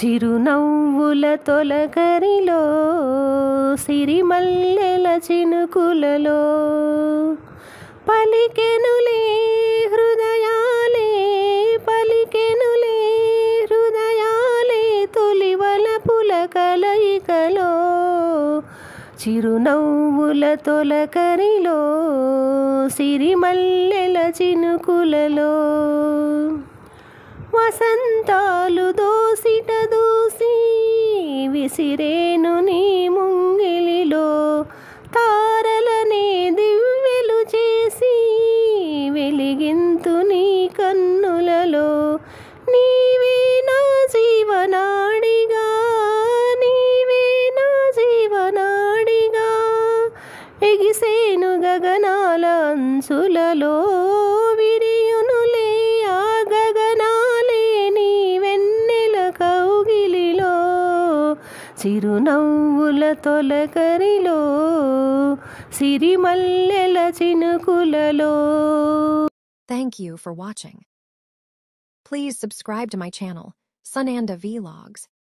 చిరునవ్వుల తొలకరిలో సిరిమల్లెల చినుకులలో పలికెనులే హృదయాలే పలికెనులే హృదయాలే తొలివలపుల కలయికలో చిరునవ్వుల తొలకరిలో సిరిమల్లెల చినుకులలో వసంతాలు దోసిట దూసి విసిరేను నీ ముంగిలిలో తారలనే దివ్వెలు చేసి వెలిగింతు నీ కన్నులలో నీవే నా జీవనాడిగా నీవే నా జీవనాడిగా ఎగిసేను గగనాల అంచులలో విరియునులే ఆ గగనాలే నీ వెన్నెల కౌగిలిలో చిరునవ్వుల తొలకరిలో సిరిమల్లెల చినుకులలో. Thank you for watching. Please subscribe to my channel, Sunanda Vlogs.